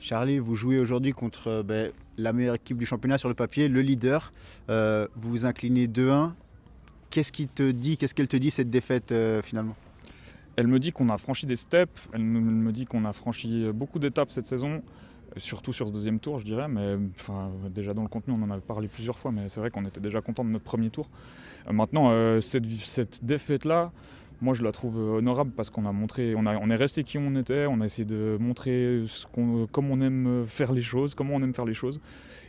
Charlie, vous jouez aujourd'hui contre la meilleure équipe du championnat sur le papier, le leader. Vous vous inclinez 2-1. Qu'est-ce qu'elle te dit cette défaite finalement? Elle me dit qu'on a franchi des steps, elle me dit qu'on a franchi beaucoup d'étapes cette saison, surtout sur ce deuxième tour je dirais, mais déjà dans le contenu on en avait parlé plusieurs fois, mais c'est vrai qu'on était déjà content de notre premier tour. Maintenant cette défaite-là, moi je la trouve honorable parce qu'on a montré, on est resté qui on était, on a essayé de montrer comment on aime faire les choses,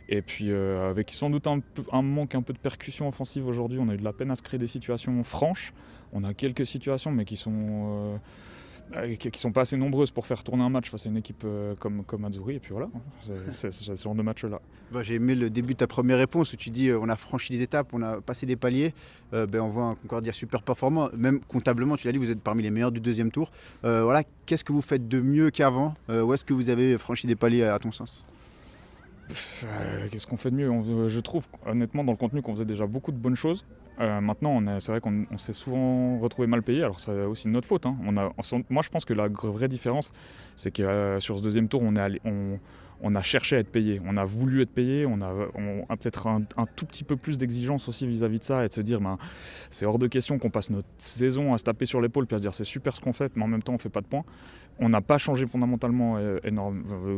Et puis avec sans doute un manque un peu de percussion offensive aujourd'hui, on a eu de la peine à se créer des situations franches. On a quelques situations mais qui sont pas assez nombreuses pour faire tourner un match face à une équipe comme Azzurri. Et puis voilà, c'est ce genre de match-là. J'ai aimé le début de ta première réponse où tu dis on a franchi des étapes, on a passé des paliers. On voit un Concordia super performant. Même comptablement, tu l'as dit, vous êtes parmi les meilleurs du deuxième tour. Qu'est-ce que vous faites de mieux qu'avant? Où est-ce que vous avez franchi des paliers à ton sens? Qu'est-ce qu'on fait de mieux? Je trouve honnêtement dans le contenu qu'on faisait déjà beaucoup de bonnes choses. Maintenant, c'est vrai qu'on s'est souvent retrouvé mal payé, alors c'est aussi de notre faute. Moi je pense que la vraie différence, c'est que sur ce deuxième tour, on a cherché à être payé, on a voulu être payé, on a peut-être un tout petit peu plus d'exigence aussi vis-à-vis de ça, et de se dire c'est hors de question qu'on passe notre saison à se taper sur l'épaule puis à se dire c'est super ce qu'on fait, mais en même temps on fait pas de points. On n'a pas changé fondamentalement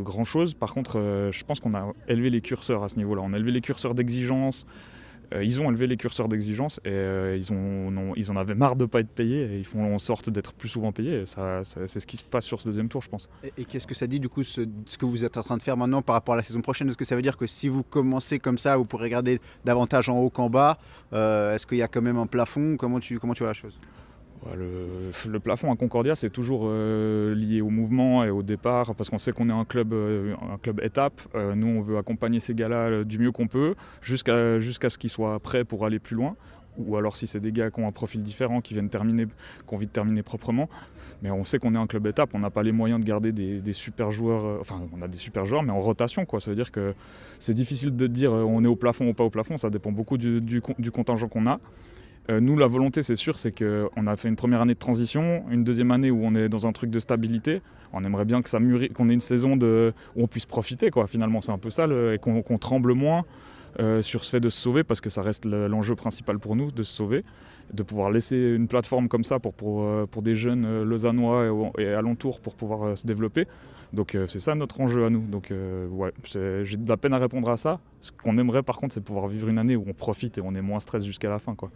grand chose. Par contre, je pense qu'on a élevé les curseurs à ce niveau-là, on a élevé les curseurs d'exigence. Ils ont élevé les curseurs d'exigence et ils en avaient marre de ne pas être payés et ils font en sorte d'être plus souvent payés. Et c'est ce qui se passe sur ce deuxième tour, je pense. Et qu'est-ce que ça dit du coup, ce que vous êtes en train de faire maintenant par rapport à la saison prochaine? Est-ce que ça veut dire que si vous commencez comme ça, vous pourrez regarder davantage en haut qu'en bas? Est-ce qu'il y a quand même un plafond? Comment tu vois la chose? Le plafond à Concordia, c'est toujours lié au mouvement et au départ, parce qu'on sait qu'on est un club étape. Nous, on veut accompagner ces gars-là du mieux qu'on peut, jusqu'à ce qu'ils soient prêts pour aller plus loin. Ou alors si c'est des gars qui ont un profil différent, qui ont envie de terminer proprement. Mais on sait qu'on est un club étape, on n'a pas les moyens de garder des super joueurs. On a des super joueurs, mais en rotation, quoi. Ça veut dire que c'est difficile de dire on est au plafond ou pas au plafond, ça dépend beaucoup du contingent qu'on a. Nous, la volonté, c'est sûr, c'est qu'on a fait une première année de transition, une deuxième année où on est dans un truc de stabilité. On aimerait bien que ça mûrisse, qu'on ait une saison où on puisse profiter, quoi. Finalement, c'est un peu ça, et qu'on tremble moins sur ce fait de se sauver, parce que ça reste l'enjeu principal pour nous, de se sauver, de pouvoir laisser une plateforme comme ça pour des jeunes lausannois et alentours pour pouvoir se développer. Donc c'est ça notre enjeu à nous. Donc j'ai de la peine à répondre à ça. Ce qu'on aimerait par contre, c'est pouvoir vivre une année où on profite et on est moins stress jusqu'à la fin, quoi.